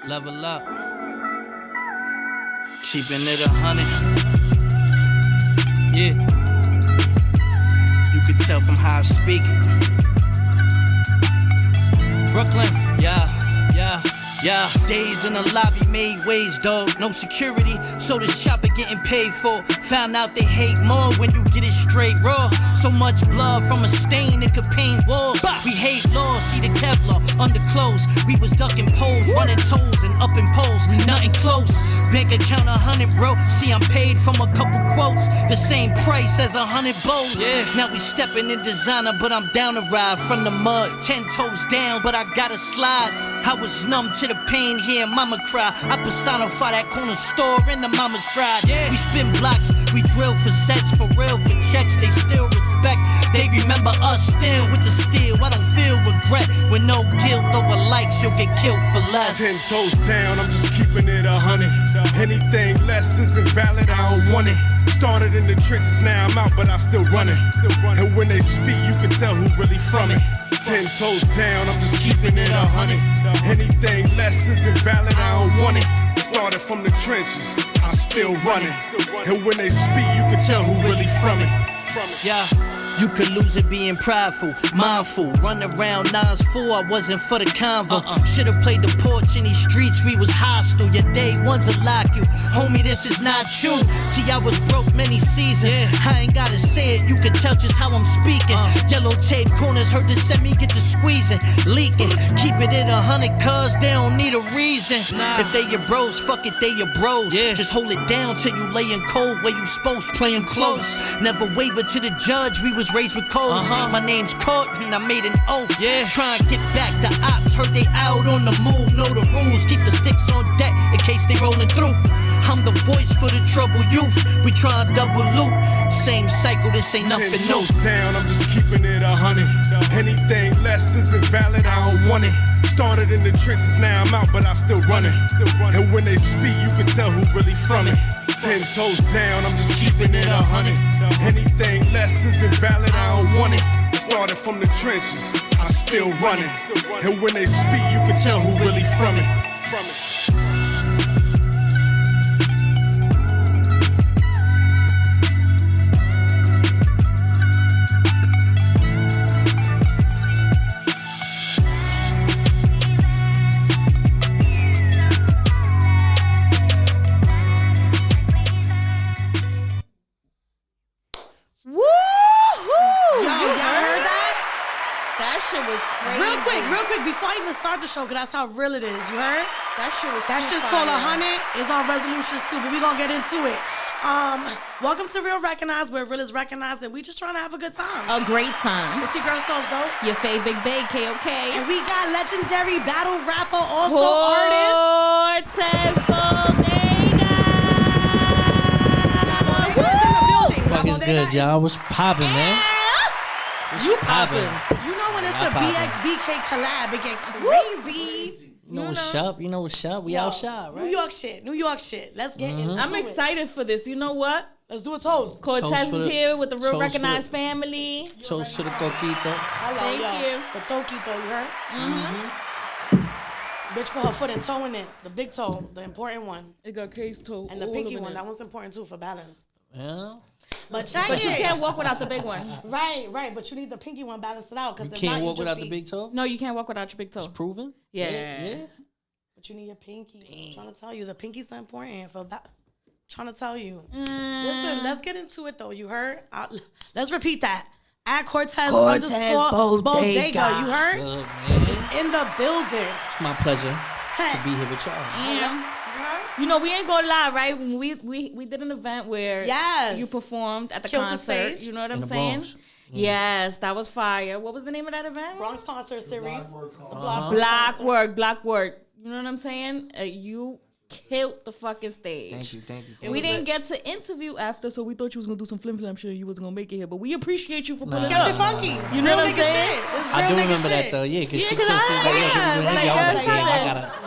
Level up. Keeping it 100. Yeah. You could tell from how I speak. Brooklyn, yeah. Days in the lobby made waves, dog. No security, so this chopper getting paid for. Found out they hate more when you get it straight raw. So much blood from a stain it could paint walls. We hate laws, see the Kevlar under clothes. We was ducking poles, running toes and up in poles. Nothing close. Bank account 100, bro. See, I'm paid from a couple quotes. The same price as 100 bows. Yeah. Now we stepping in designer, but I'm down to ride from the mud. 10 toes down, but I gotta slide. I was numb to the pain here, mama cry. I personify that corner store in the mama's pride. Yeah. We spin blocks, we drill for sets, for real, for checks. They still respect, they remember us still with the steel. I don't feel regret, with no guilt over likes, you'll get killed for less. 10 toes down, I'm just keeping it 100. Anything less isn't valid, I don't want it. Started in the trenches, now I'm out, but I'm still running. And when they speak, you can tell who really from it. 10 toes down, I'm just keeping it 100. Anything less isn't valid, I don't want it. Started from the trenches, I'm still running. And when they speak, you can tell who really from it. Yeah. You could lose it being prideful, mindful. Run around 9's full, I wasn't for the convo. Should've played the porch in these streets, we was hostile. Your day ones will lock you. Homie, this is not you. See, I was broke many seasons. I ain't gotta say it, you could tell just how I'm speaking. Yellow tape corners hurt to set me get to squeezing, leaking. Keep it at 100 cuz they don't need a reason. If they your bros, fuck it, they your bros. Just hold it down till you layin' cold where you supposed, playing close. Never waver to the judge, we was raised with codes. My name's Court and I made an oath. Try and get back the ops, heard they out on the move. Know the rules, keep the sticks on deck in case they rollin' through. I'm the voice for the troubled youth. We try and double loop. Same cycle, this ain't nothing new. 10 toes down, I'm just keeping it 100. Anything less isn't valid, I don't want it. Started in the trenches, now I'm out, but I'm still running. And when they speak, you can tell who really from it. 10 toes down, I'm just keeping it 100. Anything less isn't valid, I don't want it. Started from the trenches, I'm still running. And when they speak, you can tell who really from it. Real quick, before I even start the show, because that's how real it is, you heard? That shit's called 100. It's on resolutions too, but we gonna get into it. Welcome to Real Recognized, where real is recognized, and we just trying to have a good time. A great time. It's your girl Souls, though. Your fave Big Bay, KOK. And we got legendary battle rapper, also artist. Cortez Bodega. Bodega's in the building. Fuck is good, y'all. What's poppin', man? You poppin'. You know when it's a BXBK collab, it get crazy. You know what's up? You know what's up? We outside, right? New York shit. Let's get into it. I'm excited for this. You know what? Let's do a toast. Cortez is here with the Real Recognized family. Toast to the coquito. Thank you. The toquito, you heard? Bitch put her foot and toe in it. The big toe, the important one. It got case toe. And the pinky one, that one's important too for balance. Yeah. But you can't walk without the big one. Right. But you need the pinky one balanced it out. You can't walk without the big toe? No, you can't walk without your big toe. It's proven? Yeah. But you need your pinky. I'm trying to tell you, the pinky's not important for that. Trying to tell you. Listen, let's get into it though. You heard? Let's repeat that. At Cortez _Bodega. You heard? Good, it's in the building. It's my pleasure to be here with y'all. Yeah. You know, we ain't gonna lie, right? When we did an event where you performed at the concert. You know what I'm saying? Yes, that was fire. What was the name of that event? Bronx Concert Series. Block work. You know what I'm saying? You killed the fucking stage. Thank you. We didn't get to interview after, so we thought you was gonna do some flim shit. You wasn't gonna make it here, but we appreciate you for pulling up. It funky. You know what I'm saying? I do remember that though, because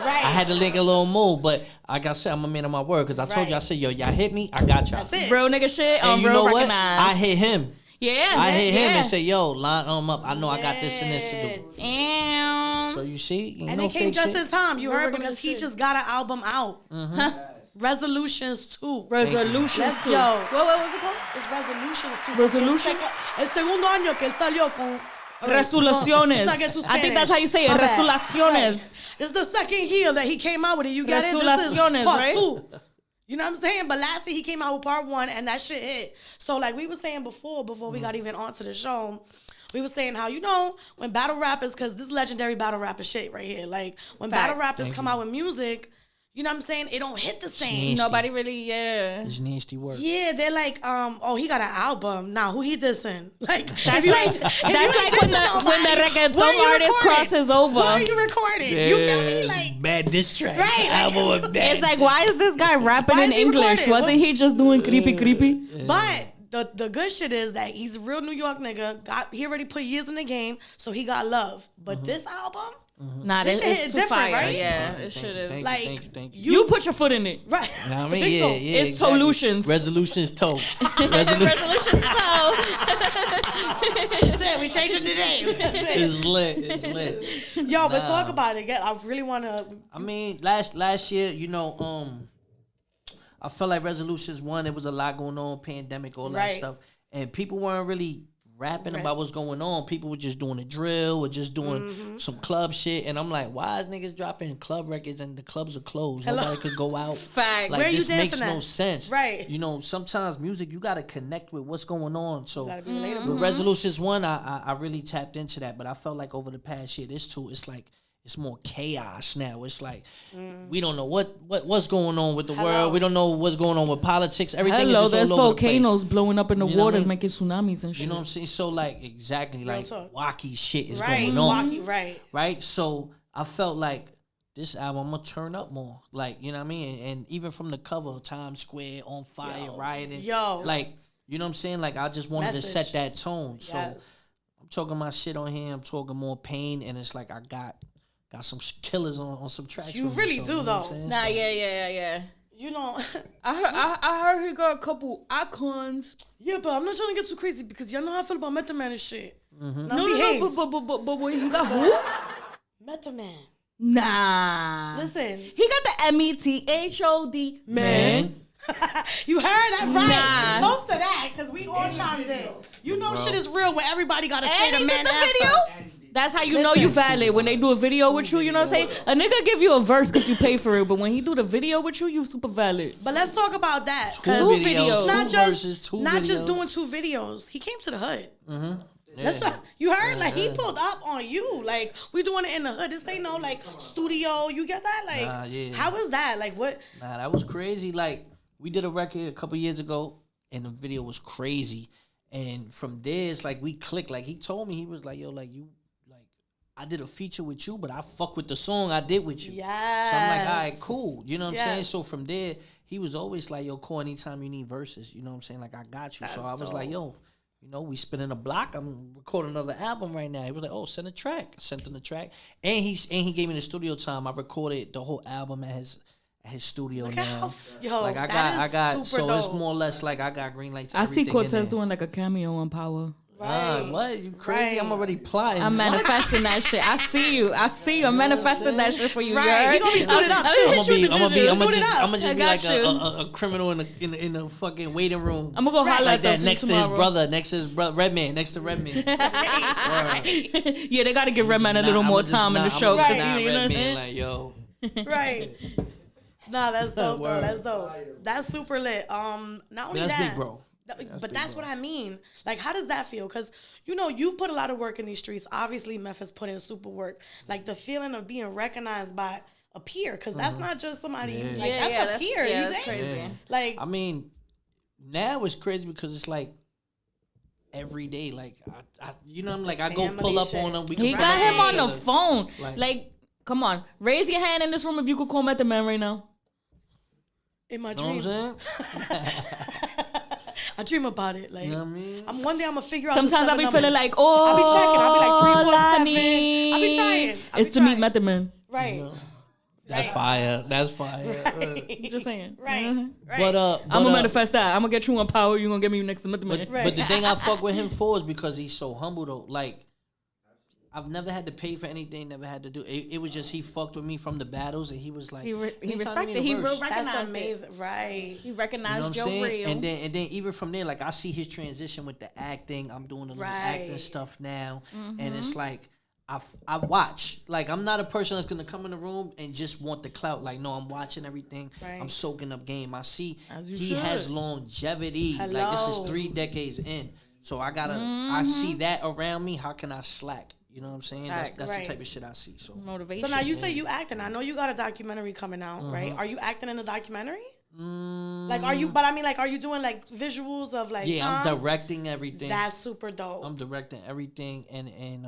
I had to link a little move, but like I said, I'm a man of my word, because I told you, I said, yo, y'all hit me, I got y'all. That's it. Real nigga shit. And you real know what? Recognized. I hit him. Yeah. I hit him and say, yo, line them up. I know I got this and this to do. So you see, and it came just in time. You heard because he just got an album out. Resolutions 2. Resolutions 2. Yo. What was it called? It's Resolutions 2. Resolutions? El segundo año que él salió con... Resoluciones. I think that's how you say it. Resoluciones. This is the second year that he came out with it. You get it? This is part 2. You know what I'm saying? But last year he came out with part 1 and that shit hit. So like we were saying before we got even onto the show, we were saying how, you know, when battle rappers, because this legendary battle rapper shit right here, like when battle rappers come out with music, you know what I'm saying? It don't hit the same. Nobody really, It's nasty work. Yeah, they're like, oh, he got an album. Nah, who he dissing? Like, that's like when the reggaeton artist crosses over. Why are you recording? Yeah, you feel me? Like bad diss tracks. Right. Album of bad. It's like, why is this guy rapping in English? Wasn't he just doing creepy? But the good shit is that he's a real New York nigga. He already put years in the game, so he got love. But this album, nah, this shit is too fire. Right? Yeah, this shit is like you put your foot in it, right? Nah, I mean, yeah, it's exactly. solutions. Resolutions toe. Resolutions toe. We changing the name. It's lit. Yo, but talk about it. I really want to. I mean, last year, you know, I felt like Resolutions 1, there was a lot going on, pandemic, all that stuff. And people weren't really rapping about what's going on. People were just doing a drill or just doing some club shit. And I'm like, why is niggas dropping club records and the clubs are closed? Nobody could go out. Fact. Like, where this you makes no sense. Right. You know, sometimes music, you got to connect with what's going on. So with Resolutions 1, I really tapped into that. But I felt like over the past year, this too, it's like, it's more chaos now. It's like we don't know what's going on with the world. We don't know what's going on with politics. Everything is just there's all over volcanoes the place. blowing up in the water, making tsunamis and shit. You know what I'm saying? So like exactly like wacky shit is going on. Wacky, right. So I felt like this album, I'm gonna turn up more. Like, you know what I mean? And even from the cover, Times Square on fire, rioting. Like, you know what I'm saying? Like I just wanted to set that tone. So I'm talking my shit on here. I'm talking more pain, and it's like I got some killers on some tracks. You really do, you know though. Nah, yeah. You know, I heard he got a couple icons. Yeah, but I'm not trying to get too crazy because y'all know how I feel about Method Man and shit. No, but wait, he got who? Method Man. Nah. Listen. He got the METHOD man. You heard that right. Toast to that, because we all chimed in. You know shit is real when everybody got to say the man after. Video? That's how you know you valid. When they do a video with you, you know what I'm saying? A nigga give you a verse because you pay for it, but when he do the video with you, you super valid. But let's talk about that. Two videos. Not just doing 2 videos. He came to the hood. You heard? Like, he pulled up on you. Like, we doing it in the hood. This ain't no, like, studio. You get that? Like, how was that? Like, what? Nah, that was crazy. Like, we did a record a couple years ago, and the video was crazy. And from there, it's like, we clicked. Like, he told me, he was like, yo, like, you, I did a feature with you, but I fuck with the song I did with you. Yes. So I'm like, all right, cool. You know what I'm saying? So from there, he was always like, yo, call anytime you need verses. You know what I'm saying? Like, I got you. That's so I was dope. like, yo, you know, we spinning a block. I'm recording another album right now. He was like, oh, send a track. I sent him the track. And he gave me the studio time. I recorded the whole album at his studio now. Like I got so dope. It's more or less like I got green lights. I see Cortez doing like a cameo on Power. Right. What? You crazy? I'm already plotting. I'm manifesting that shit. I see you. I'm manifesting that shit for you. Right. He gonna be suited up too. I'm gonna just be like a criminal in a fucking waiting room. I'm gonna go holler like at that next to his brother, Redman, next to Redman. Yeah, they gotta give Redman a little more time in the show. Redman, like, yo. Right. Nah, that's dope though. That's dope. That's super lit. Not only that's that, big, bro. But that's what I mean. Like, how does that feel? Because, you know, you've put a lot of work in these streets. Obviously, Memphis put in super work. Like, the feeling of being recognized by a peer. Because that's not just somebody. That's a peer. Yeah, that's crazy. Like, I mean, now it's crazy because it's like every day. Like, I you know, I'm like, I go pull up on him. He got him on the phone. Like, come on. Raise your hand in this room if you could call Method Man right now. In my dreams. I dream about it. Like, you know what I mean? One day I'm gonna figure out. Sometimes I'll be feeling like, oh, I'll be checking. I'll be like 3, 4, 7. I'll be trying. It's to meet Method Man. Right. You know? That's fire. That's fire. Right. Just saying. Right. Right. But I'm gonna manifest that. I'm gonna get you on Power. You're gonna get me next to Method Man. But the thing I fuck with him for is because he's so humble though. Like, I've never had to pay for anything, never had to do it. It was just he fucked with me from the battles, and he was like, he respected, he recognized. That's amazing, right? He recognized you know your real. And then even from there, like I see his transition with the acting. I'm doing the little acting stuff now, and it's like I watch. Like I'm not a person that's gonna come in the room and just want the clout. Like no, I'm watching everything. Right. I'm soaking up game. I see he has longevity. Hello. Like this is 3 decades in. So I gotta. I see that around me. How can I slack? You know what I'm saying? That's the type of shit I see. So motivation. So now you say you acting. I know you got a documentary coming out, right? Are you acting in the documentary? Like, are you? But I mean, like, are you doing like visuals of like? Yeah, I'm directing everything. That's super dope. I'm directing everything, and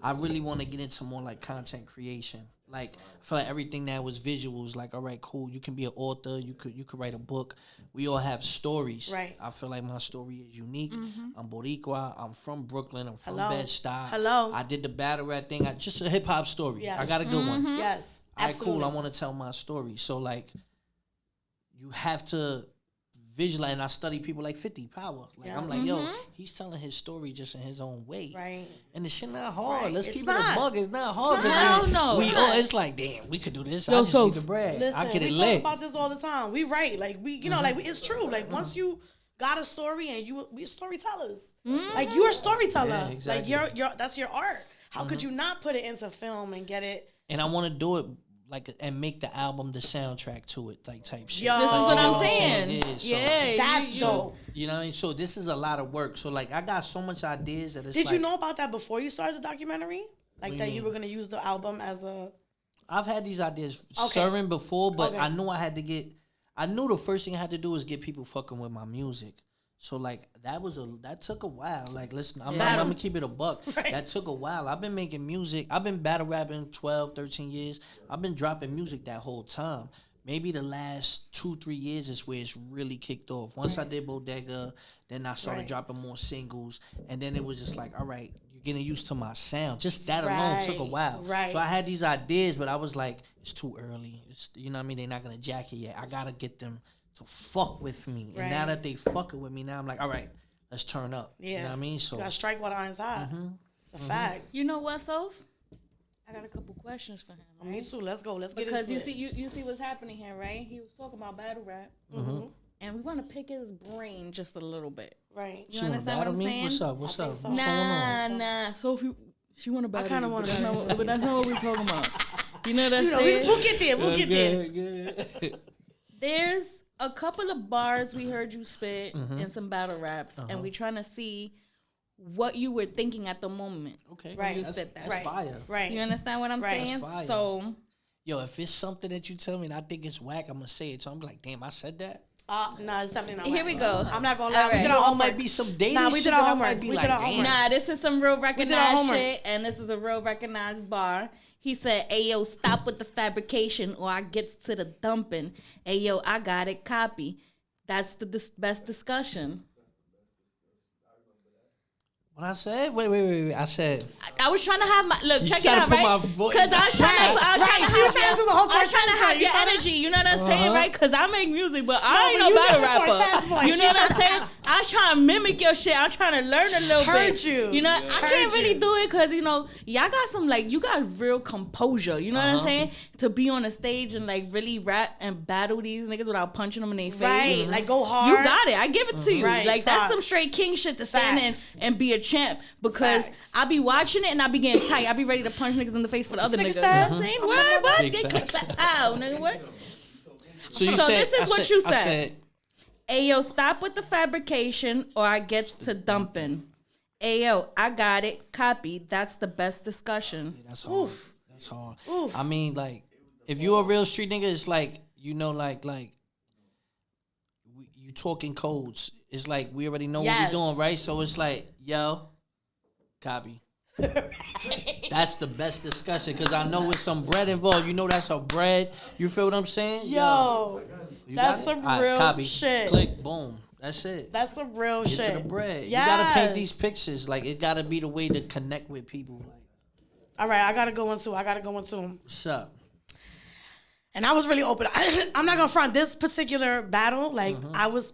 I really want to get into more like content creation. Like, I feel like everything now was visuals. Like, all right, cool. You can be an author. You could write a book. We all have stories. Right. I feel like my story is unique. I'm Boricua. I'm from Brooklyn. I'm from Bed-Stuy. Hello. I did the battle rap thing. Just a hip hop story. Yes. I got a good one. Yes. Absolutely. All right, cool. I want to tell my story. So like, you have to visualize, and I study people like 50 Power. Like I'm like, yo, he's telling his story just in his own way. Right. And the shit not hard. Right. Let's keep it a bug. It's not hard. It's like, damn, we could do this. I just need the bread. Listen, I get it we lit. talk about this all the time. We write. Like we, you know, like it's true. Like once you got a story and we're storytellers. Like you're a storyteller. Yeah, exactly. Like you're that's your art. How could you not put it into film and get it? And I want to do it like and make the album the soundtrack to it, like type shit. Yo, this is what I'm saying. Yeah, that's dope. You know what I mean? So this is a lot of work. So like I got so much ideas that it's Did you know about that before you started the documentary? Like that you were gonna use the album as a. I've had these ideas serving before, but I knew I knew the first thing I had to do was get people fucking with my music. So like that took a while. Like listen, I'm gonna keep it a buck. Right. That took a while. I've been making music. I've been battle rapping 12, 13 years. I've been dropping music that whole time. Maybe the last 2-3 years is where it's really kicked off. Once I did Bodega, then I started dropping more singles, and then it was just like, all right, you're getting used to my sound. Just that alone took a while. Right. So I had these ideas, but I was like, it's too early. You know what I mean? They're not gonna jack it yet. I gotta get them to fuck with me. And now that they fucking with me, now I'm like, all right, let's turn up. Yeah. You know what I mean? So you gotta strike while the iron's hot. It's a fact. You know what, Soph? I got a couple questions for him. Right? Me too. Let's go. Let's get into it. Because you see what's happening here, right? He was talking about battle rap. And we want to pick his brain just a little bit. Right. You understand what I'm saying? What's up? What's so. Nah. So if she want to battle, I kind of want to, but that's not what we're talking about. You know what I'm saying? We'll get there. We'll get there. There's a couple of bars we heard you spit and some battle raps, and we're trying to see what you were thinking at the moment. Okay. When you spit that. That's fire. Right. You understand what I'm saying? That's fire. So, yo, if it's something that you tell me and I think it's whack, I'm gonna say it. So I'm like, damn, I said that. No, it's definitely not. Here we go. I'm not gonna lie. Right. We did our homework. Might be some dating. Nah, we did our homework. Nah, this is some real recognized shit, and this is a real recognized bar. He said, "Ayo, stop with the fabrication, or I gets to the dumping. Ayo, I got it. Copy. That's the best discussion." What I said? Wait. I said I was trying to have my look. Check it out, right? Because I was trying to have your energy. You know what I'm saying, right? Because I make music, but I ain't no battle rapper. You know what I'm saying? I was trying to mimic your shit. I'm trying to learn a little bit. You know, I can't really do it because y'all got some you got real composure. You know what I'm saying? To be on a stage and really rap and battle these niggas without punching them in their face. Right, like go hard. You got it. I give it to you. Right, like that's some straight king shit to stand in and be a champ, because I be watching it and I be getting tight. I be ready to punch niggas in the face for the other niggas. You know what I'm saying? What? Get kicked out, nigga. What? So this is what you said. Ayo, stop with the fabrication or I gets to dumping. Ayo, I got it. Copy. That's the best discussion. Yeah, that's hard. That's hard. I mean, if you a real street nigga, it's you talking codes. It's we already know what we're doing, right? So it's yo, copy. That's the best discussion because I know with some bread involved. You know that's a bread. You feel what I'm saying? Yo, that's some real copy. Shit. Click, boom. That's it. That's some real shit. Get to the bread. Yes. You gotta paint these pictures. It gotta be the way to connect with people. All right, I gotta go into. What's up? And I was really open. I'm not gonna front this particular battle. I was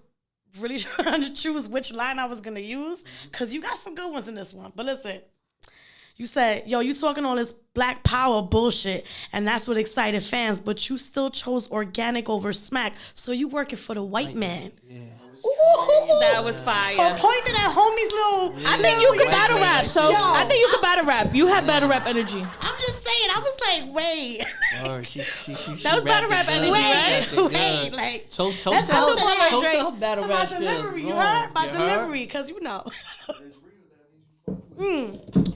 really trying to choose which line I was gonna use because you got some good ones in this one. But listen. You said, yo, you talking all this black power bullshit, and that's what excited fans, but you still chose organic over smack, so you working for the white man. Yeah. Ooh, that was fire. Pointing at homie's little. I think you could battle rap. So I think you could battle rap. You have battle rap energy. I'm just saying. I was like, wait. Oh, she that was battle rap energy, right? Wait, like. Toast her battle rap delivery. You heard my delivery, because you know.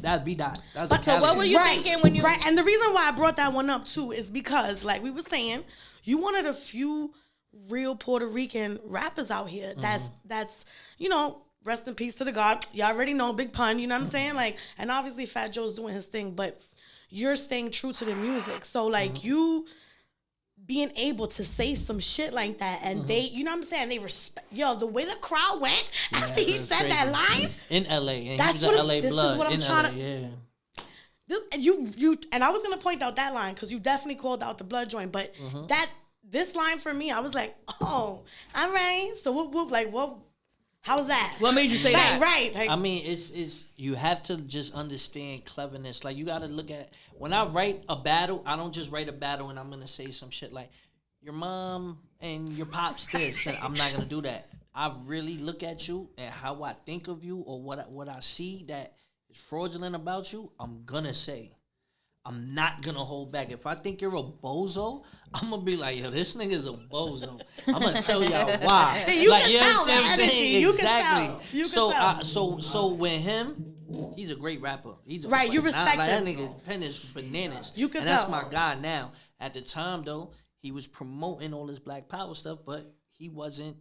That'd be that. So what were you thinking when you? Right, and the reason why I brought that one up too is because, like we were saying, you wanted a few real Puerto Rican rappers out here. That's you know, rest in peace to the God. You already know, big pun. You know what I'm saying? Like, and obviously Fat Joe's doing his thing, but you're staying true to the music. So like you being able to say some shit like that, and they, you know what I'm saying? They respect. Yo, the way the crowd went after he said crazy. That line in LA, and that's he was what LA this blood is what I'm in trying LA, to. And you and I was gonna point out that line because you definitely called out the blood joint, but this line for me, I was like, oh, all right. So what? How's that? What made you say that? Right. Like, I mean, it's you have to just understand cleverness. Like you got to look at when I write a battle, I don't just write a battle and I'm gonna say some shit like your mom and your pops this, and I'm not gonna do that. I really look at you and how I think of you or what I see that is fraudulent about you. I'm gonna say. I'm not gonna hold back. If I think you're a bozo, I'm gonna be like, yo, this nigga's a bozo. I'm gonna tell y'all why. You like, can you know tell what I'm the saying? energy. Exactly. You can tell. So with him, he's a great rapper. He's right. You respect him. That nigga pen is bananas. You can and tell. That's my guy now. At the time though, he was promoting all this Black Power stuff, but he wasn't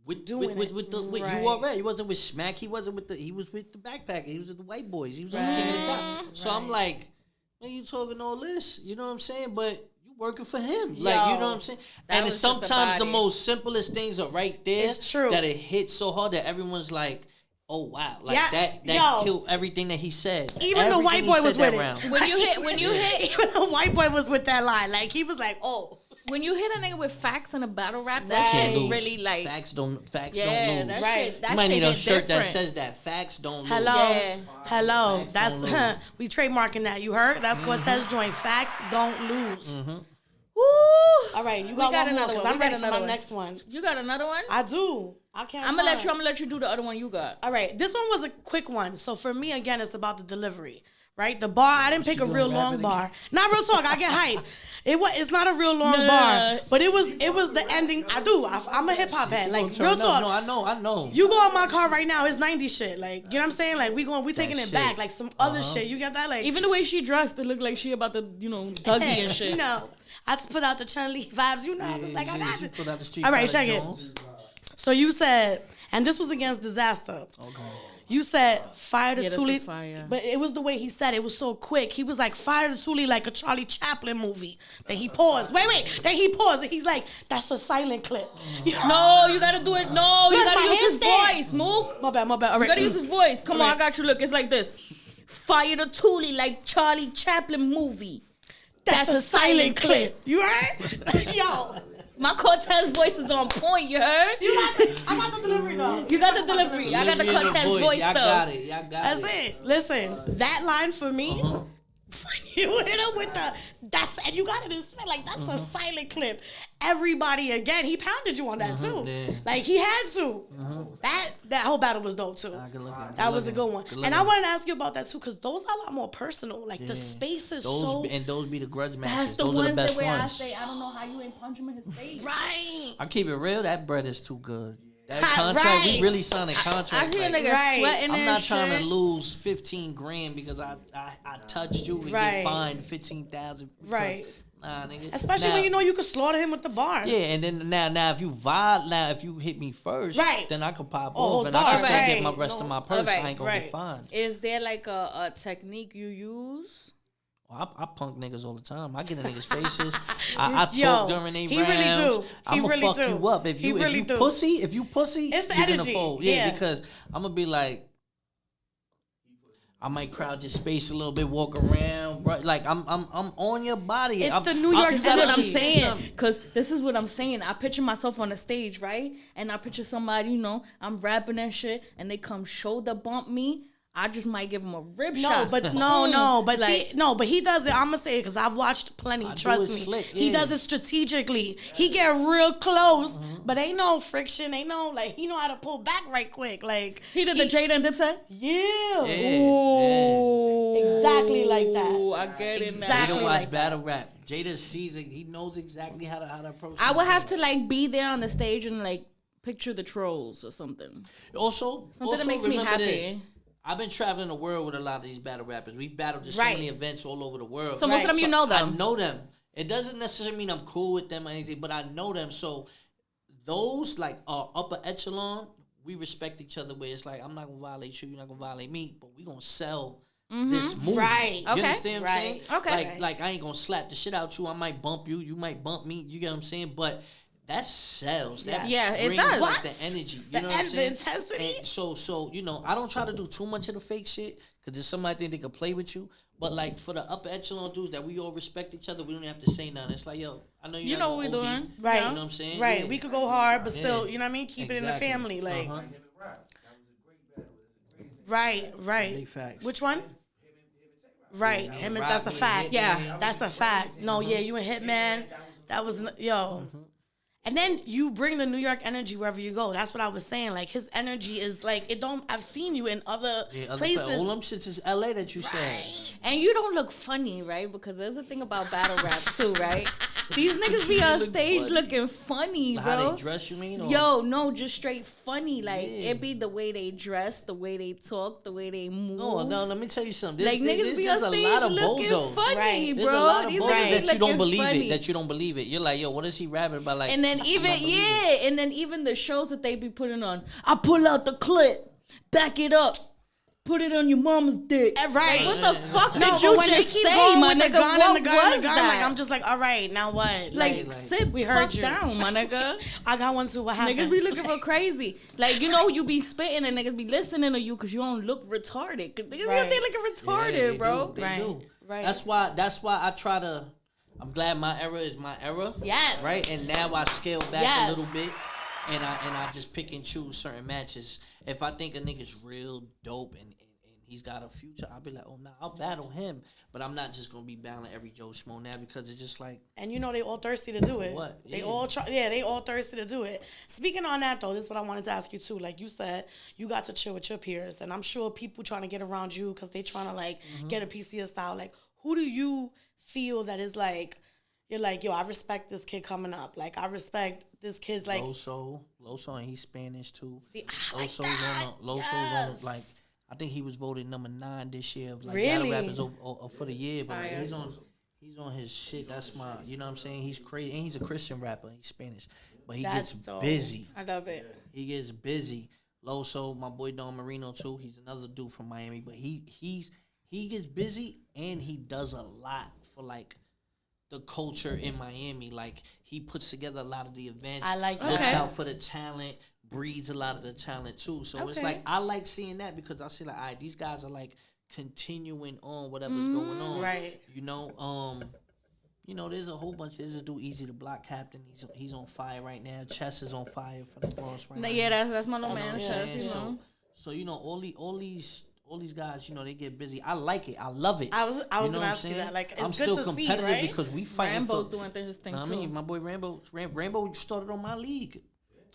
with you already. He wasn't with Smack. He wasn't with he was with the Backpacker. He was with the white boys. He was on King of the Dot. So I'm like, man, you talking all this, you know what I'm saying? But you working for him. Like, you know what I'm saying? And it's sometimes the most simplest things are right there. It's true. That it hits so hard that everyone's like, oh wow. Like that killed everything that he said. Even the white boy was with it. When you hit even the white boy was with that line. Like he was like, oh. When you hit a nigga with facts in a battle rap, that shit really like facts don't lose. That right. That you might need a shirt different. that says that facts don't lose. Hello. That's we trademarking that. You heard? That's Cortez joint. Facts don't lose. Woo! All right, you got another one. I'm ready for my next one. You got another one? I do. I can't. I'm gonna let you do the other one you got. All right, this one was a quick one. So for me, again, it's about the delivery. Right, the bar. I didn't pick a real long bar. Not real talk. I get hype. It's not a real long bar, but it was the ending. I'm a hip hop head. Like real talk. No, I know. You go on my car right now. It's 90s shit. Like you know what I'm saying. Like we taking it back. Like some other shit. You get that? Like even the way she dressed, it looked like she about to Dougie and shit. You know, I just put out the Chun-Li vibes. You know, I was like, I got it. Put out the Street All right, check Jones. it. So you said, and this was against Disaster. Okay. You said fire the Thule, but it was the way he said it. It was so quick. He was like fire the Thule like a Charlie Chaplin movie. Then he paused. Wait. Then he paused and he's like, that's a silent clip. No, you gotta do it. No, you gotta use his voice, Mook. My bad. All right. You gotta use his voice. Come on, I got you. Look, it's like this. Fire the Thule like Charlie Chaplin movie. That's a silent clip. You heard? Yo. My Cortez voice is on point, you heard? I got the delivery, though. You got the delivery. I got the Cortez voice, though. Y'all got That's it. Listen, that line for me, you hit him with and you got it in spit, like, that's a silent clip. Everybody, again, he pounded you on that, too. Yeah. Like, he had to. That whole battle was dope, too. That was a good one. And I wanted to ask you about that, too, because those are a lot more personal. Like, the space is so... And those be the grudge matches. That's those are the best ones. I say, I don't know how you ain't punch him in his face. Right. I keep it real, that bread is too good. That contract, we really signed a contract. I hear niggas sweating. I'm not trying to lose 15 grand because I touched you and get fined 15,000. Right. Nah, nigga. Especially when you know you can slaughter him with the bars. Yeah, and then now if you hit me first, then I can pop off and bars, I can still get my rest of my purse. I ain't gonna get fined. Is there like a technique you use? I punk niggas all the time. I get in niggas' faces. I talk during they rounds. Really do. I'm gonna fuck you up if you pussy. If you pussy, it's the you're energy. Gonna fold. Yeah, because I'm gonna be like, I might crowd your space a little bit, walk around, right? Like I'm on your body. It's the New York. This is what I'm saying. Because this is what I'm saying. I picture myself on the stage, right? And I picture somebody, I'm rapping and shit, and they come shoulder bump me. I just might give him a rib no, shot. But he does it. I'm gonna say it because I've watched plenty. Trust me, slick, he does it strategically. He get real close, but ain't no friction. Ain't no like he know how to pull back right quick. Like he did the Jada and Dipset. Yeah. Yeah. Exactly like that. Ooh, I get it. Exactly Jada watch like battle rap. Jada sees it. He knows exactly how to approach. I would have to like be there on the stage and like picture the trolls or something. Also that makes me happy. This. I've been traveling the world with a lot of these battle rappers. We've battled at so many events all over the world. So most of them, you know them. I know them. It doesn't necessarily mean I'm cool with them or anything, but I know them. So those like are upper echelon. We respect each other. Where it's like I'm not gonna violate you, you're not gonna violate me, but we gonna sell this movie. Right. You understand what I'm saying? Okay. Like I ain't gonna slap the shit out you. I might bump you. You might bump me. You get what I'm saying? But that sells. That it brings does. like the energy. You know what I'm saying? The intensity. And so you know, I don't try to do too much of the fake shit because there's somebody think they can play with you. But like for the upper echelon dudes that we all respect each other, we don't have to say nothing. It's like, yo, I know you know what we're doing, right? You know what I'm saying? Right. Yeah. We could go hard, but still, you know what I mean. Keep it in the family, like. Right. Big facts. Which one? Right. That's a fact. Yeah. That's a fact. No, yeah, you and Hitman. That was And then you bring the New York energy wherever you go. That's what I was saying. Like his energy is like it don't. I've seen you in other places. All them shits is LA that you said. And you don't look funny, right? Because there's a thing about battle rap too, right? These niggas be on stage looking funny, bro. How they dress, you mean? Or? Yo, no, just straight funny. Like it be the way they dress, the way they talk, the way they move. No, let me tell you something. Like niggas be on stage looking funny, bro. There's a lot of bozos that you don't believe funny. it. That you don't believe it. You're like, yo, what is he rapping about? Like, and then even the shows that they be putting on, I pull out the clip, back it up. Put it on your mama's dick. Right. Like, what the fuck did but you when just they keep say, going my with nigga? the gun What and the gun and the was gun, that? like I'm just like, all right, now what? Like sit we heard you down, my nigga. I got one too. What happened? Niggas be looking real crazy. Like, you know, you be spitting and niggas be listening to you because you don't look retarded. Cause niggas be looking retarded, bro. They do. Right. That's why I try to. I'm glad my era is my era. Yes. Right, and now I scale back a little bit, and I just pick and choose certain matches. If I think a nigga's real dope and he's got a future, I'll be like, oh, nah, I'll battle him. But I'm not just going to be battling every Joe Schmo now because it's just like... And you know they all thirsty to do it. What? They all they all thirsty to do it. Speaking on that, though, this is what I wanted to ask you, too. Like you said, you got to chill with your peers. And I'm sure people trying to get around you because they trying to, like, get a piece of your style. Like, who do you feel that is, like... You're like, yo, I respect this kid coming up. Like, I respect this kid's, like... Loso, and he's Spanish, too. See, I like Loso's that. on, like... I think he was voted number 9 this year of like really? battle rappers for the year, but like, he's on his shit. That's my, you know what I'm saying? He's crazy, and he's a Christian rapper. He's Spanish, but he gets busy. I love it. He gets busy. Loso, my boy Don Marino too. He's another dude from Miami, but he gets busy and he does a lot for like the culture in Miami. Like he puts together a lot of the events. I like that. Looks out for the talent. Breeds a lot of the talent too, so it's like I like seeing that because I see like, all right, these guys are like continuing on whatever's going on, right? You know, there's a whole bunch. There's a dude, Easy the Block Captain. He's on fire right now. Chess is on fire for the Bronx right now. Yeah, that's my little man. Chess, So you know, all these guys, you know, they get busy. I like it. I love it. I was gonna ask you that. Like, it's I'm good still to competitive see, right? because we fighting. Rambo's doing his thing too. I mean, my boy Rambo started on my league.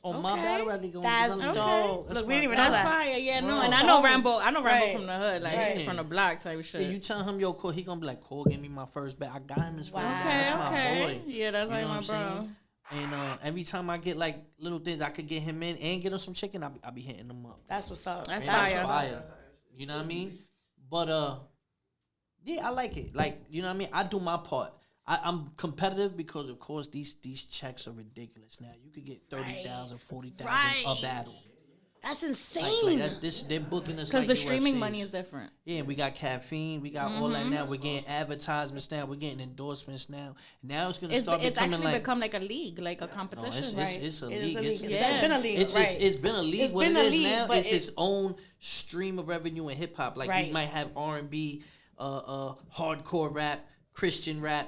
On my battle rap, that's dope. Look, we didn't even know that. Fire, yeah, no. And I know Rambo. I know Rambo from the hood, like from the block type shit. Yeah, you tell him, yo, Cole, he gonna be like, Cole, give me my first bet. I got him his first bet. Okay, That's my boy. Yeah, that's like my bro. And every time I get like little things, I could get him in and get him some chicken. I be hitting him up. That's what's up. That's fire. You know what I mean? But yeah, I like it. Like, you know what I mean? I do my part. I'm competitive because, of course, these checks are ridiculous. Now you could get 30,000, 40,000 a battle. That's insane. Like they're booking us because like the UFCs. streaming money is different. Yeah, we got caffeine. We got all that now. We're getting advertisements now. We're getting endorsements now. Now it's gonna start becoming actually like become like a league, like a competition. No, it's a league. It's been a league. It's been a league. It's what been it a is league, now, but it's its own stream of revenue in hip hop. Like we might have R&B, hardcore rap, Christian rap,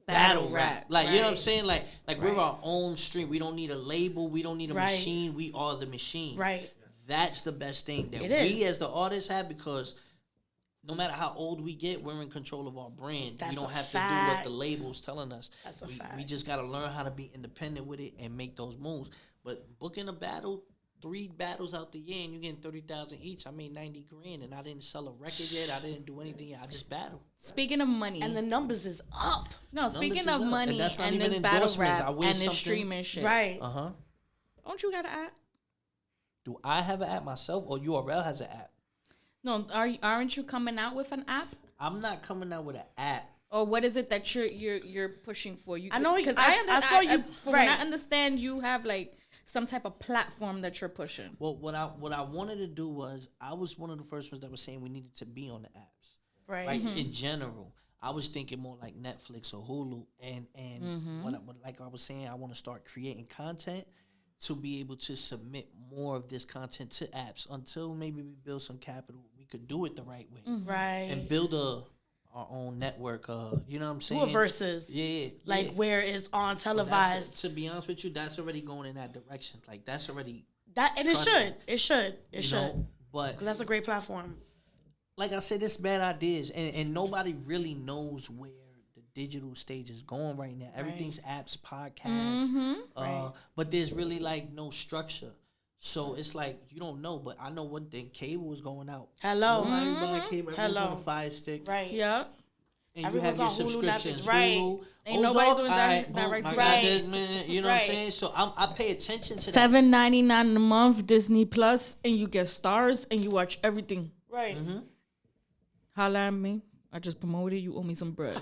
battle rap. Like you know what I'm saying? Like we're our own stream. We don't need a label. We don't need a machine. We are the machine. Right. That's the best thing that we as the artists have, because no matter how old we get, we're in control of our brand. We don't have to do what the label's telling us. That's a fact. We just got to learn how to be independent with it and make those moves. But booking a battle, 3 battles out the year, and you're getting 30,000 each. I made 90 grand, and I didn't sell a record yet. I didn't do anything yet. I just battled. Speaking of money, and the numbers is up. No, speaking of money and this battle rap and this streaming shit, right? Don't you got an app? Do I have an app myself, or URL has an app? No, aren't you coming out with an app? I'm not coming out with an app. Or what is it that you're pushing for? I know, because I saw you. From what I understand, you have like some type of platform that you're pushing. Well, what I wanted to do was, I was one of the first ones that was saying we needed to be on the apps, right? Like in general, I was thinking more like Netflix or Hulu, and what like I was saying, I want to start creating content to be able to submit more of this content to apps until maybe we build some capital. We could do it the right way, right? And build our own network. You know what I'm saying? Do a versus, where it's on televised. To be honest with you, that's already going in that direction. Like that's already that, and it should. But because that's a great platform. Like I said, it's bad ideas, and nobody really knows where the digital stage is going right now. Everything's apps, podcasts, but there's really like no structure. So it's like you don't know, but I know one thing: cable is going out. Hello, buying cable. Everyone's on a Fire Stick, right? Yeah. And everyone's you have your subscriptions, Hulu, right? Hulu, ain't nobody doing that right. You know what I'm saying? So I pay attention to that. $7.99 a month, Disney Plus, and you get stars, and you watch everything. Right. Holla at me. I just promoted. You owe me some bread.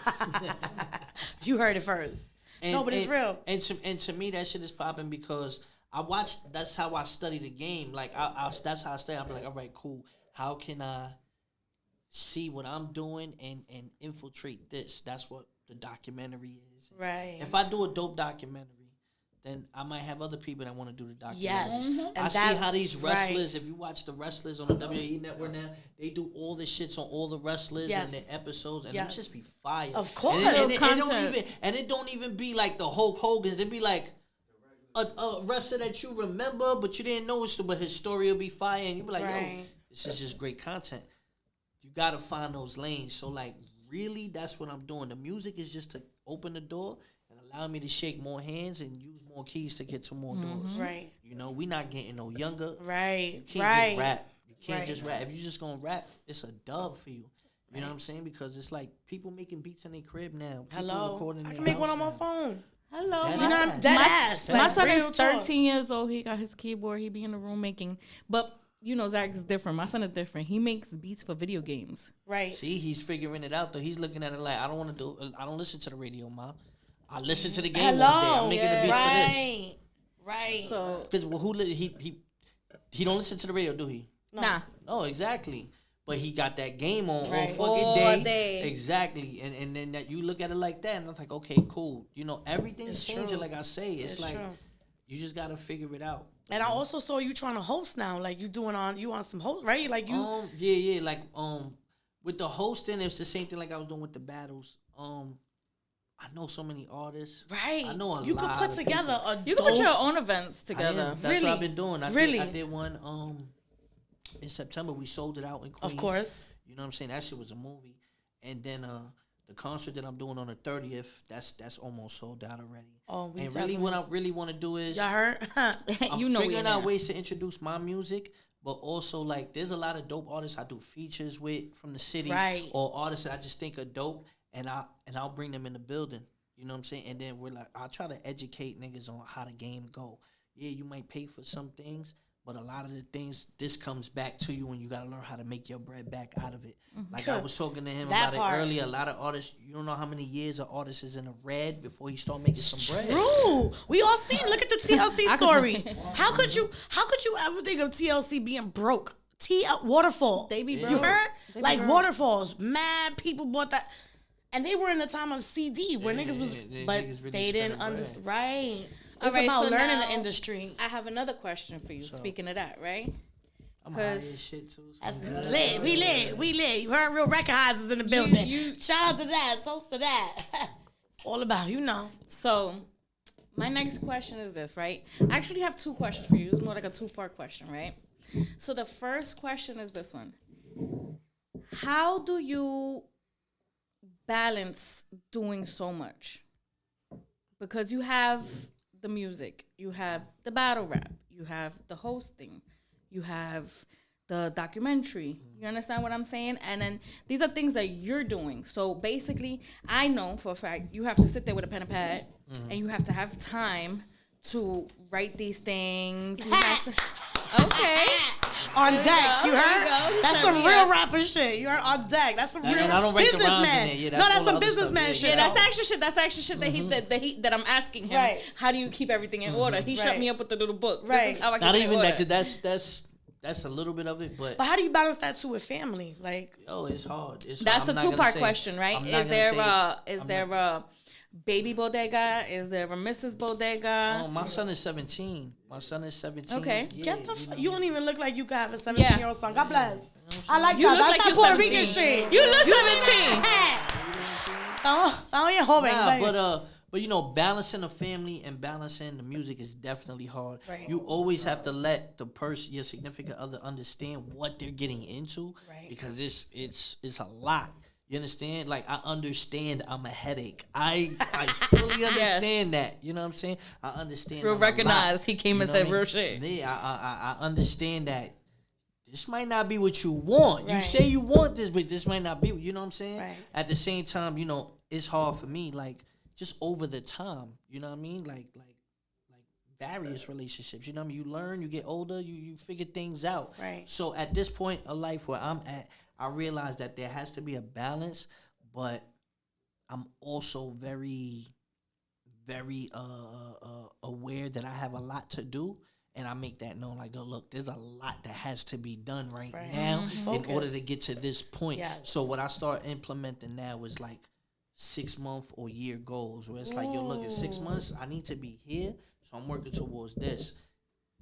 You heard it first. No, but it's real. And to me, that shit is popping because I watched. That's how I study the game. Like that's how I study. I'm like, all right, cool. How can I see what I'm doing and infiltrate this? That's what the documentary is. Right. If I do a dope documentary, then I might have other people that want to do the documentary. Yes. I see how these wrestlers, if you watch the wrestlers on the WWE network now, they do all the shits on all the wrestlers and their episodes, and it just be fire. Of course. And it don't even be like the Hulk Hogan's. It be like a wrestler that you remember, but you didn't know but his story will be fire, and you be like, yo, this is just great content. You got to find those lanes. So, like, really, that's what I'm doing. The music is just to open the door and allow me to shake more hands and use more keys to get to more doors. Right. You know, we not getting no younger. Right. You can't just rap. You can't just rap. If you just going to rap, it's a dub for you. You know what I'm saying? Because it's like people making beats in their crib now. People recording I can make one on my phone. Hello. You know, I'm dead ass. My son is 13 years old. He got his keyboard. He be in the room making. But, you know, Zach is different. My son is different. He makes beats for video games. Right. See, he's figuring it out, though. He's looking at it like, I don't listen to the radio, Mom. I listen to the game one day. I'm making the beats for this. Right. So, because he don't listen to the radio, do he? No. Nah. Oh, exactly. But he got that game on all fucking all day. Exactly. And then that you look at it like that, and I'm like, okay, cool. You know, everything's changing, like I say. It's like, you just got to figure it out. And I also saw you trying to host now. Like, you on some host, right? Like, you... Yeah. Like, with the hosting, it's the same thing like I was doing with the battles. I know so many artists. Right. I know a lot. You could put together You can put your own events together. That's what I've been doing. I did one in September. We sold it out in Queens. Of course. You know what I'm saying? That shit was a movie. And then the concert that I'm doing on the 30th, that's almost sold out already. Oh, and really what I really want to do is... Y'all heard? I'm figuring out ways to introduce my music, but also, like, there's a lot of dope artists I do features with from the city. Right. Or artists that I just think are dope, and I'll bring them in the building. You know what I'm saying? And then I'll try to educate niggas on how the game go. Yeah, you might pay for some things, but a lot of the things, this comes back to you, and you got to learn how to make your bread back out of it. Like I was talking to him about it earlier. A lot of artists, you don't know how many years an artist is in the red before he start making some bread. True. We all seen. Look at the TLC story. How could you ever think of TLC being broke? Waterfall. They be broke. You heard? Like Waterfalls. Mad people bought that. And they were in the time of CD where niggas was, but niggas really they didn't understand. Right. It's about learning the industry. I have another question for you. Speaking of that, right? I'm high as shit too. That's lit. We lit. You heard Real Record Houses in the building. Shout out to that. Toast to that. It's all about, you know. So, my next question is this, right? I actually have two questions for you. It's more like a two-part question, right? So the first question is this one. How do you balance doing so much? Because you have the music, you have the battle rap, you have the hosting, you have the documentary. You understand what I'm saying? And then these are things that you're doing. So basically, I know for a fact you have to sit there with a pen and pad, and you have to have time to write these things. You have to. Okay. On deck, you heard? That's some real rapper shit. You heard? On deck. That's some real businessman. Yeah, no, that's some businessman shit. Yeah, that's the extra shit. That's the extra shit that I'm asking him. Right. How do you keep everything in order? He shut me up with the little book. Right. This is how I keep Not it in even order. that, because that's a little bit of it, but how do you balance that too with family? Like, it's hard. That's the 2-part question, right? Is there a baby bodega? Is there a Mrs. Bodega? My son is 17. Okay. Yeah, you don't even look like you could have a 17-year-old son. God bless. I like you that. Look That's like that you're Puerto 17. Rican shit. You look 17. But balancing the family and balancing the music is definitely hard. Right. You always have to let the person, your significant other, understand what they're getting into, right? Because it's a lot. You understand? Like, I understand I'm a headache. I fully understand that. You know what I'm saying? I understand. Real recognized. He came and said real shit. Yeah, I understand that. This might not be what you want. Right. You say you want this, but this might not be. You know what I'm saying? Right. At the same time, it's hard for me. Like, just over the time. You know what I mean? Like various relationships. You know what I mean? You learn. You get older. You figure things out. Right. So at this point of life where I'm at, I realize that there has to be a balance, but I'm also very, very aware that I have a lot to do. And I make that known, like, look, there's a lot that has to be done right now in order to get to this point. Yes. So what I start implementing now is like 6-month or year goals, where it's like, look, in 6 months, I need to be here, so I'm working towards this.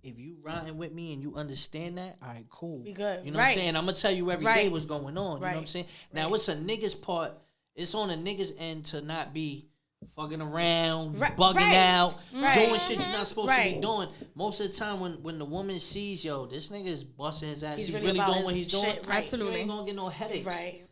If you riding with me and you understand that, all right, cool. Be good. You know what I'm saying? I'm going to tell you every day what's going on. You know what I'm saying? Now, it's a nigga's part. It's on a nigga's end to not be fucking around, bugging out, doing shit you're not supposed to be doing. Most of the time when the woman sees, this nigga is busting his ass, he's really doing what he's doing. Absolutely. You ain't going to get no headaches.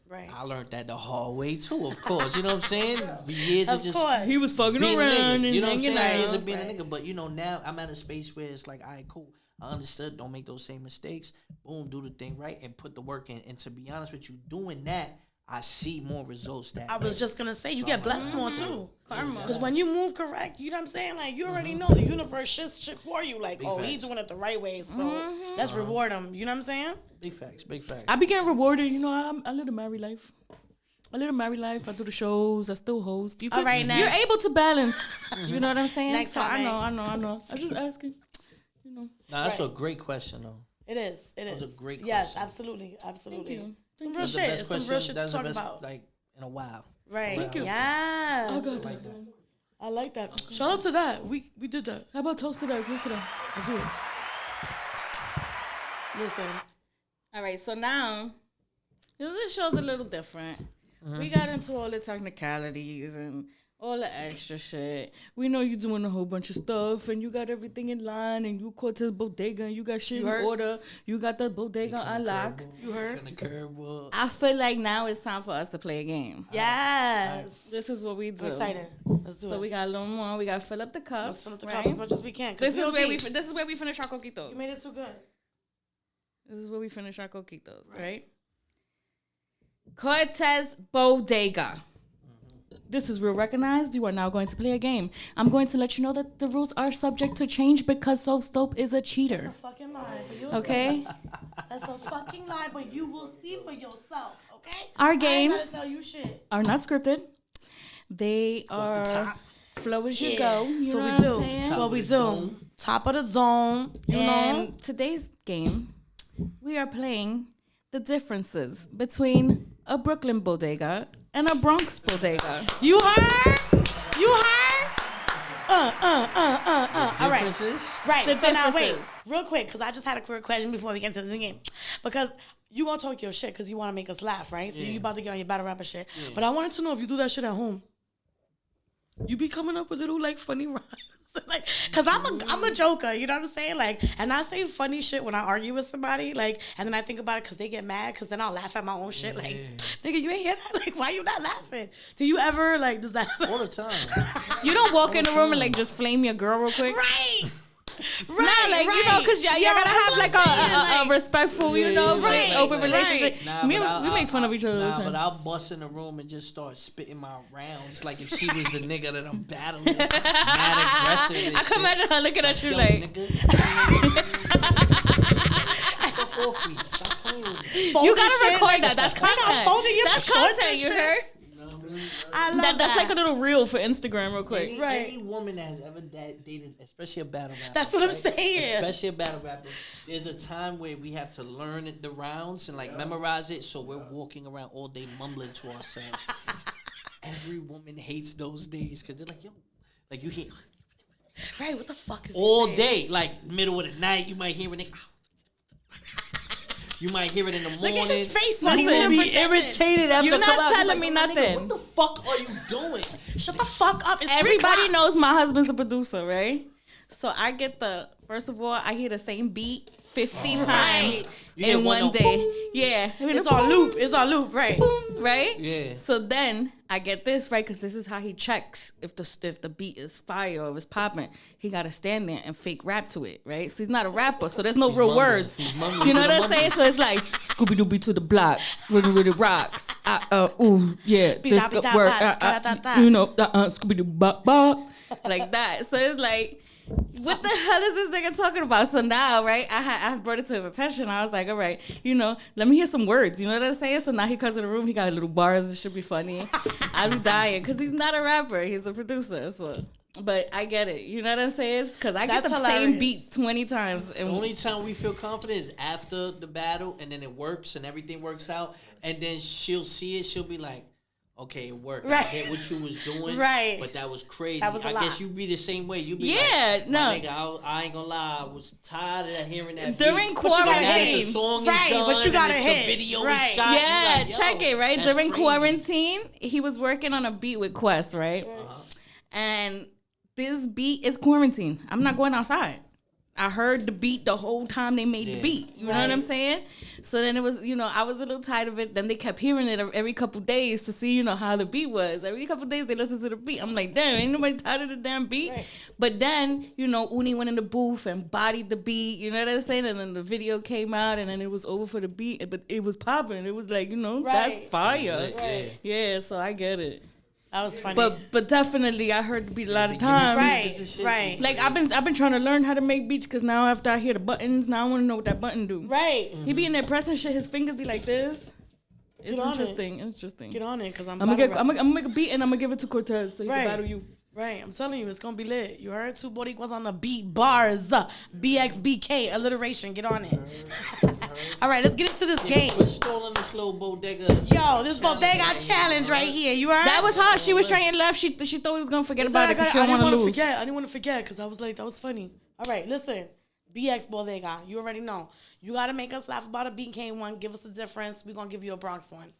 Right. I learned that the hard way too, of course. You know what I'm saying? Years of just he was fucking being around a nigga. and You know what I'm saying? out. Years of being a nigga. But now I'm at a space where it's like, all right, cool. I understood. Don't make those same mistakes. Boom, do the thing right and put the work in. And to be honest with you, doing that, I see more results that I was just going to say, you get blessed more too. Karma. Because when you move correct, you know what I'm saying? Like, you already know the universe shifts shit for you. Like, he's doing it the right way, so let's reward him. You know what I'm saying? Big facts. I began rewarded. I live a married life. I do the shows. I still host. All right, next. You're able to balance. You know what I'm saying? Next time. I know. I was just asking. That's a great question, though. It is. That's a great question. Yes, absolutely. Thank you. Some real shit. It's some real shit to talk about. Like, in a while. Right. Thank you. Yeah. I like that. Shout out to that. We did that. How about toast to that? Let's do it. Listen. All right. So now, this show's a little different. We got into all the technicalities and all the extra shit. We know you're doing a whole bunch of stuff and you got everything in line and you Cortez bodega and you got shit in order. You got the bodega unlocked. You heard? I feel like now it's time for us to play a game. Yes. This is what we do. I'm excited. Let's do it. So we got a little more. We got to fill up the cups. Let's fill up the cup as much as we can. This is where we finish our coquitos. You made it too good. This is where we finish our coquitos, right? Cortez Bodega. This is real recognized. You are now going to play a game. I'm going to let you know that the rules are subject to change because Dope is a cheater. That's a fucking lie. Okay? That's a fucking lie, but you will see for yourself, okay? Our games tell you shit. are not scripted. They are flow as you go. You know what we do. saying? That's what we do. Top of the zone. You know? Today's game, we are playing the differences between a Brooklyn bodega and a Bronx bodega. You heard? All right. Right. So now wait, real quick, because I just had a quick question before we get into the game. Because you gonna talk your shit because you want to make us laugh, right? So you about to get on your battle rapper shit. Yeah. But I wanted to know if you do that shit at home. You be coming up with little like funny rhymes. Like, cause I'm a joker, you know what I'm saying? Like, and I say funny shit when I argue with somebody, like, and then I think about it cause they get mad, cause then I'll laugh at my own shit. Like, nigga, you ain't hear that? Like, why you not laughing? Do you ever like? Does that happen? All the time? You don't walk in the room and like just flame your girl real quick, Right. Right, nah, like, you know, because y'all gotta have like a respectful, you know, open relationship. Nah, we make fun of each other. Nah, but I'll bust in the room and just start spitting my rounds. Like if she was the nigga that I'm battling, mad aggressive. I can imagine her looking at you like. You gotta record that. That's content. That's content. You heard? I love that. That's like a little reel for Instagram real quick. Any woman that has ever dated, especially a battle rapper. That's what I'm saying. Especially a battle rapper. There's a time where we have to learn the rounds and like memorize it, so we're walking around all day mumbling to ourselves. Every woman hates those days because they're like, yo, like you hear. Right, what the fuck is all day, like middle of the night, you might hear it. You might hear it in the morning. Look at his face. You will be irritated after you're come not out. telling like, me nothing. What the fuck are you doing? Shut the fuck up. It's everybody knows my husband's a producer, right? So I get first of all, I hear the same beat 50 times in one day. Boom. Yeah. It's on loop. It's on loop, right? Boom, right? Yeah. So then I get this, right? Because this is how he checks if the beat is fire or if it's popping. He got to stand there and fake rap to it, right? So he's not a rapper, so there's no real words. You know what I'm saying? So it's like, Scooby-Doo to the block, with rocks. Ooh, yeah, this could work. You know, Scooby-Doo bop bop. Like that. So it's like, what the hell is this nigga talking about? So now, right, I brought it to his attention. I was like, all right, you know, let me hear some words. You know what I'm saying? So now he comes to the room. He got little bars. It should be funny. I'll be dying because he's not a rapper. He's a producer. So, but I get it. You know what I'm saying? Because I get the same beat 20 times. And the only time we feel confident is after the battle, and then it works and everything works out. And then she'll see it. She'll be like, okay, it worked. Right. I get what you was doing. Right. But that was crazy. I guess you be the same way. You be like, no. Nigga, I ain't gonna lie. I was tired of hearing that during quarantine. The song is done. But you gotta hit. The video is shot. Yeah, like, check it, right? During quarantine, he was working on a beat with Quest, right? And this beat is quarantine. I'm not going outside. I heard the beat the whole time they made the beat. You know what I'm saying? So then it was, you know, I was a little tired of it. Then they kept hearing it every couple days to see, you know, how the beat was. Every couple days they listen to the beat. I'm like, damn, ain't nobody tired of the damn beat. Right. But then, you know, Uni went in the booth and bodied the beat. You know what I'm saying? And then the video came out and then it was over for the beat. But it was popping. It was like, you know, that's fire. Right. Yeah, so I get it. That was funny. But definitely I heard the beat a lot of times. Right. Like I've been trying to learn how to make beats because now after I hear the buttons, now I want to know what that button do. Right. He be in there pressing shit, his fingers be like this. It's interesting. Get on it because I'm gonna make a beat and I'm gonna give it to Cortez so he can battle you. Right, I'm telling you, it's gonna be lit. You heard? Two Boricuas on the beat, bars, BXBK, alliteration. Get on it. All right, let's get into this game. We're stalling this little bodega. Yo, this bodega challenge right here. You heard? That was hard. She was trying to laugh. She thought we was gonna forget about it because she didn't want to lose. I didn't want to forget because I was like, that was funny. All right, listen. BX bodega. You already know. You gotta make us laugh about a BK one. Give us a difference. We're gonna give you a Bronx one.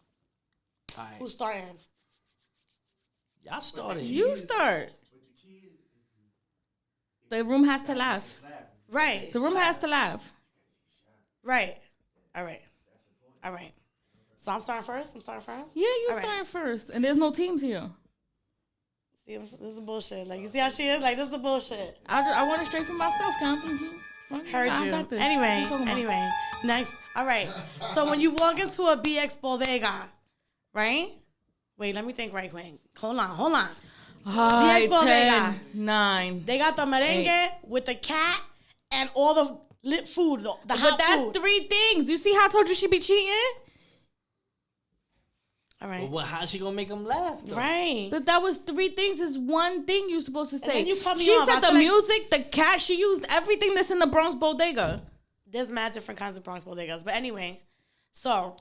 All right. Who's starting? Y'all started. You start. The room has to laugh. Right. The room has to laugh. Right. All right. So I'm starting first? Yeah, you starting first. And there's no teams here. See, this is bullshit. Like, you see how she is? Like, this is bullshit. I want it straight for myself, Cam. Heard you. Anyway. Next. All right. So when you walk into a BX bodega, right? Wait, let me think right quick. Hold on. BX bodega. 9. They got the merengue 8. with the cat and all the lit food, the hot food. But that's 3 things. You see how I told you she be cheating? All right. Well, how's she gonna make them laugh, though? Right. But that was 3 things. It's 1 thing you're supposed to say. And then you cut me she off. said the music, the cat. She used everything that's in the Bronx bodega. There's mad different kinds of Bronx bodegas. But anyway, so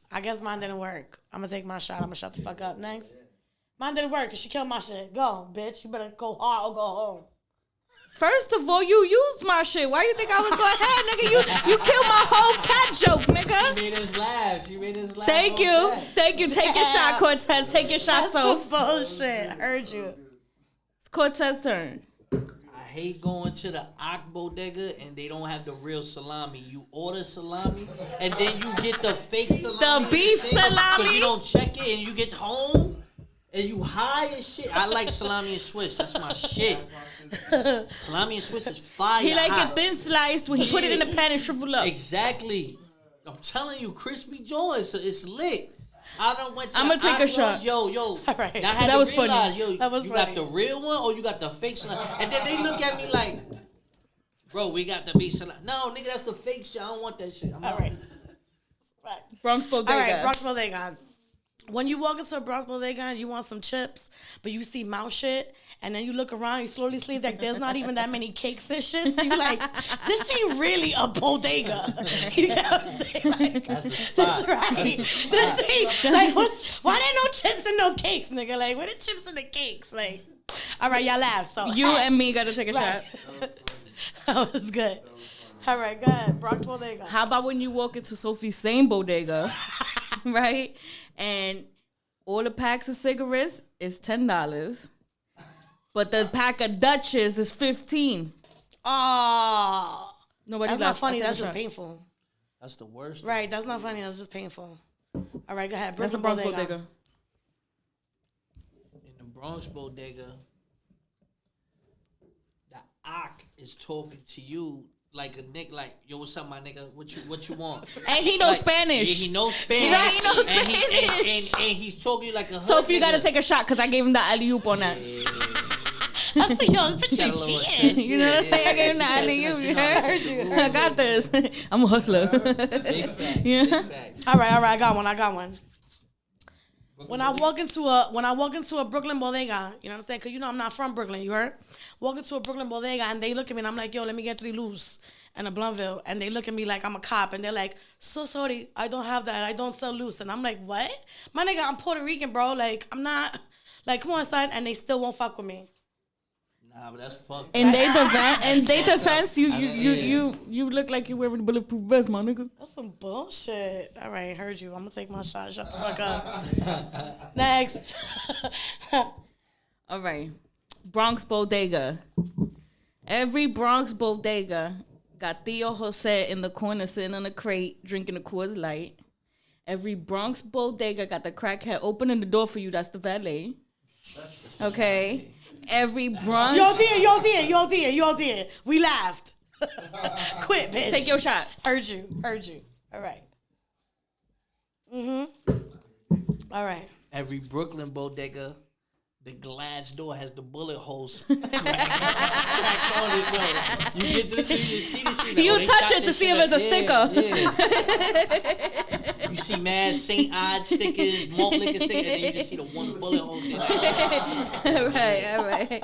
I guess mine didn't work. I'm going to take my shot. I'm going to shut the fuck up. Next. Mine didn't work because she killed my shit. Go, bitch. You better go hard or go home. First of all, you used my shit. Why you think I was going ahead, nigga? You killed my whole cat joke, nigga. She made us laugh. Thank you. Take your shot, Cortez. Take your shot, That's some bullshit. I heard you. It's Cortez's turn. hate going to the Ak Bodega and they don't have the real salami. You order salami and then you get the fake salami. The beef salami. Because you don't check it and you get home and you high as shit. I like salami and Swiss. That's my shit. Salami and Swiss is fire. He like it thin sliced when he put it in the pan and shrivel up. Exactly. I'm telling you, crispy joints, it's lit. I done went to I'm gonna take a shot. Yo. All right. I had that to was realize, funny. yo, that was you funny. got the real one or you got the fake salami? And then they look at me like, bro, we got the beef salami. No, nigga, that's the fake shit. I don't want that shit. All right. Bronx Bodega. All right, Bronx Bodega. When you walk into a Bronx Bodega and you want some chips, but you see mouse shit, and then you look around, you slowly see like there's not even that many cakes and shit. So you like, this ain't really a bodega. You know what I'm saying? Like, That's the spot. that's right. This ain't like why there no chips and no cakes, nigga? Like, where the chips and the cakes? Like, all right, y'all laugh. So You and me gotta take a shot. That was good. All right, go ahead. Bronx Bodega. How about when you walk into Sophie's same bodega, right? And all the packs of cigarettes is $10, but the pack of Dutches is $15. Oh, Nobody that's not laughs. funny. I take That's a just shot. painful. That's the worst. Right, that's not funny. That's just painful. All right, go ahead. That's a Brooklyn Bronx bodega. In the Bronx Bodega, the Ak is talking to you like a nigga, like, yo, what's up, my nigga? What you want? And he knows Like, Spanish. Yeah, he knows Spanish. Yeah, he knows and Spanish. And he's talking like a hood So if you gotta nigga. take a shot, because I gave him the alley-oop on that. That's a young bitch. Got a little cheating. sense. You know what I'm saying? I gave him the She alley-oop. got You heard you. you. I got this. I'm a hustler. Big facts, Yeah. big facts. All right, I got one. When I walk into a Brooklyn bodega, you know what I'm saying? Cause you know I'm not from Brooklyn, you heard? Walk into a Brooklyn bodega and they look at me and I'm like, yo, let me get 3 loose and a Bluntville. And they look at me like I'm a cop and they're like, so sorry, I don't have that. I don't sell loose. And I'm like, what? My nigga, I'm Puerto Rican, bro. Like, I'm not, like, come on, son. And they still won't fuck with me. Nah, but that's fucked. In their defense, you look like you're wearing a bulletproof vest, my nigga. That's some bullshit. All right, heard you. I'm gonna take my shot. Shut the fuck up. Next. All right. Bronx Bodega. Every Bronx Bodega got Theo Jose in the corner sitting on a crate drinking a Coors Light. Every Bronx Bodega got the crackhead opening the door for you. That's the valet. Okay. Every Bronx. You did. We laughed. Quit, bitch. Take your shot. Heard you. All right. All right. Every Brooklyn Bodega, the glass door has the bullet holes. You get to this, you see this shit. You touch it to see if it's a sticker. Yeah. You see mad St. Odd stickers, malt liquor stickers, and then you just see the one bullet hole thing. All right.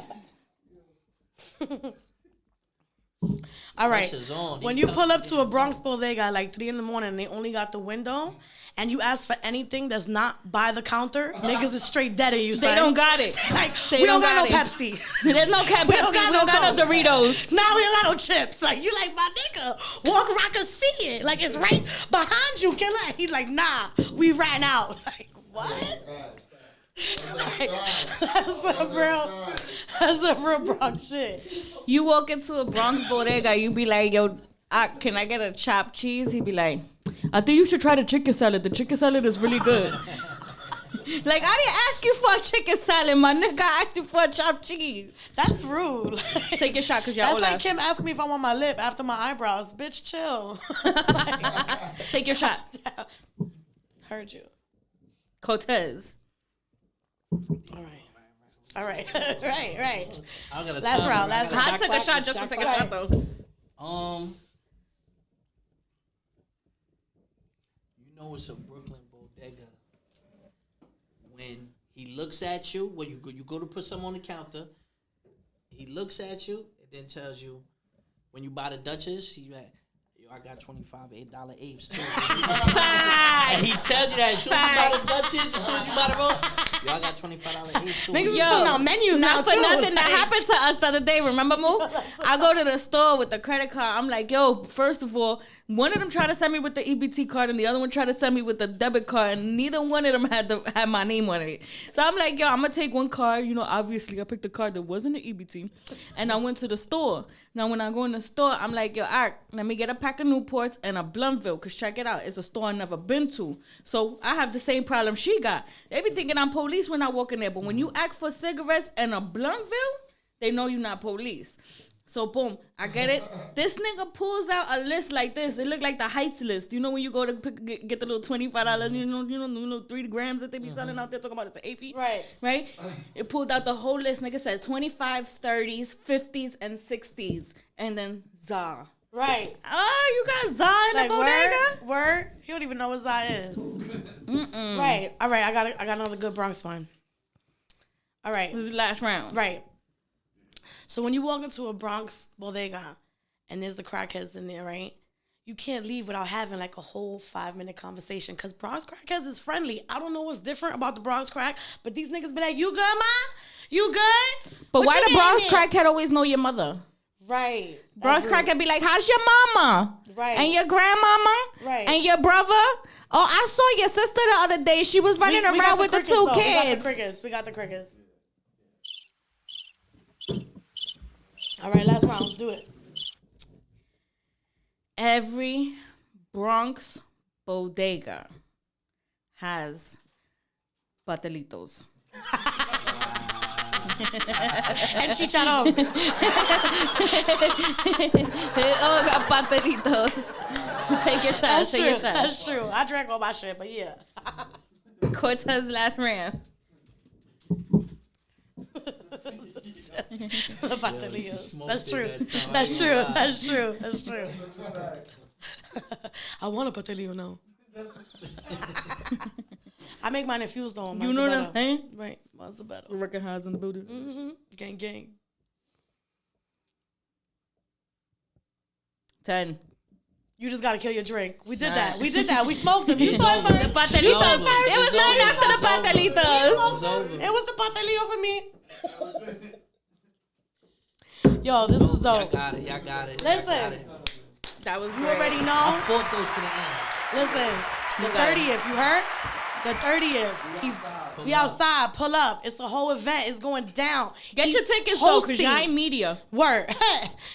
All right. Pressure's on. When These you pull up customers- to a Bronx bodega at like 3 a.m. and they only got the window, and you ask for anything that's not by the counter, niggas is straight dead at you. They son. don't got it. Like, They we don't got no it. Pepsi. There's no Pepsi. We don't got no Doritos. Nah, we don't got no chips. Like, you like, my nigga, walk around, I can see it. Like, it's right behind you, killer. He's like, nah, we ran out. Like, what? Like, that's a real Bronx shit. You walk into a Bronx bodega, you be like, yo, can I get a chopped cheese? He be like, I think you should try the chicken salad. The chicken salad is really good. Like, I didn't ask you for a chicken salad, my nigga. I asked you for a chopped cheese. That's rude. Take your shot, because y'all That's like laugh. Kim asked me if I want my lip after my eyebrows. Bitch, chill. Take your shot. Heard you. Cortez. All right. Right. I got a Last timer. round. I took a shot just to take a shot, though. You know it's a Brooklyn bodega when he looks at you. When you go to put something on the counter, he looks at you and then tells you when you buy the Dutchess, he like, yo, I got $25 $8 apes too. And he tells you that as soon as you buy the Dutchess, as soon as you buy the roll, yo, I got $25 apes too. Niggas is Yo, putting out menus now, not for too. nothing. That happened to us the other day. Remember, Moo? I go to the store with the credit card. I'm like, yo, first of all, One of them tried to send me with the EBT card, and the other one tried to send me with the debit card, and neither one of them had my name on it. So I'm like, yo, I'm gonna take one card. You know, obviously, I picked the card that wasn't the EBT, and I went to the store. Now, when I go in the store, I'm like, yo, let me get a pack of Newports and a Bluntville, because check it out. It's a store I've never been to. So I have the same problem she got. They be thinking I'm police when I walk in there, but when you ask for cigarettes and a Bluntville, they know you're not police. So boom, I get it. This nigga pulls out a list like this. It looked like the Heights list. You know when you go to get the little $25, you know, 3 grams that they be selling out there talking about it's an AFI? Right? It pulled out the whole list. Nigga said 25s, 30s, 50s, and 60s. And then ZA. Right. Oh, you got ZA in like, the bodega? Word? He don't even know what ZA is. Right. All right, I got another good Bronx one. All right. This is the last round. Right. So when you walk into a Bronx bodega and there's the crackheads in there, right? You can't leave without having like a whole 5-minute conversation because Bronx crackheads is friendly. I don't know what's different about the Bronx crack, but these niggas be like, you good, ma? You good? But why the Bronx crackhead always know your mother? Right. Bronx crackhead be like, how's your mama? Right. And your grandmama? Right. And your brother? Oh, I saw your sister the other day. She was running around with the 2 kids. We got the crickets. All right, last round. Do it. Every Bronx bodega has patelitos. And chicharrón. They all got patelitos. Take your shot. Take your shot. That's true. I drank all my shit, but yeah. Cortez last round. That's true. That's true. That's true. That's true. I want a patelillo now. I make mine infused though. You know what I'm saying? Right. Mine's the better. Recognize in the building. Mm-hmm. Gang, gang. 10. You just gotta kill your drink. We did that. We did that. We smoked them. You saw it first. The patelitos. It was 9 after the patelitos. It was the patelillo for me. Yo, this is dope. Y'all got it. Listen. That was You great. already know. I fought through to the end. Listen. The 30th, you heard? The 30th. We outside. Pull up. It's a whole event. It's going down. Get your tickets though, because y'all ain't media. Word.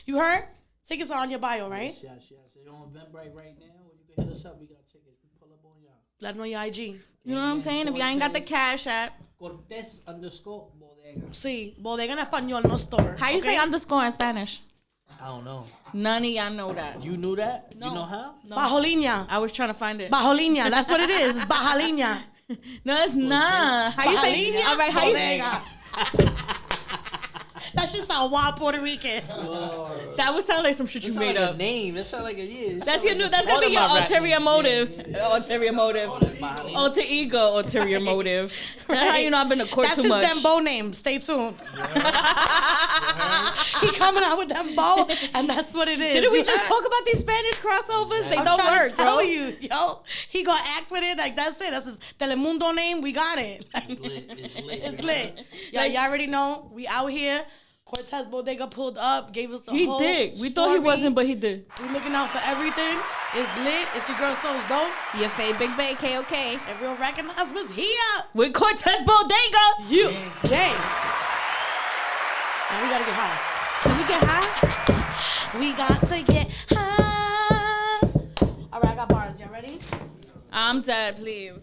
You heard? Tickets are on your bio, right? Yes. They're on Eventbrite right now. When you can hit us up, we got tickets. We pull up on y'all. Let them know your IG. You know what I'm saying? If y'all ain't got the Cash App. Cortez _bodega. Sí, bodega en español, no store. How you say underscore in Spanish? I don't know. None of y'all know that. You knew that? No. You know how? No. Bajo línea. I was trying to find it. Bajo línea. That's what it is. It's baja línea. No, it's not. How you Baja say? línea? All right, how you say? That shit sound wild Puerto Rican. That would sound like some shit you made like up. A name. That sound like a That's your new. That's gonna be your ulterior motive. Ulterior motive. Alter ego. Ulterior motive. That's how you know I've been to court too much. That's his Dembo name. Stay tuned. He coming out with Dembo, and that's what it is. Didn't we just talk about these Spanish crossovers? They I'm don't trying work, to tell bro. you, yo. He gonna act with it like that's it. That's his Telemundo name. We got it. It's lit. It's lit. Yeah, y'all already know. We out here. Cortez Bodega pulled up, gave us the He whole did. We thought he story. wasn't, but he did. We looking out for everything. It's lit. It's your girl Souls Dope. Your fave Big Bay KOK. Everyone recognize what's here. With Cortez Bodega. You. Gang. Now we gotta get high. Can we get high? We got to get high. All right, I got bars. Y'all ready? I'm dead, please.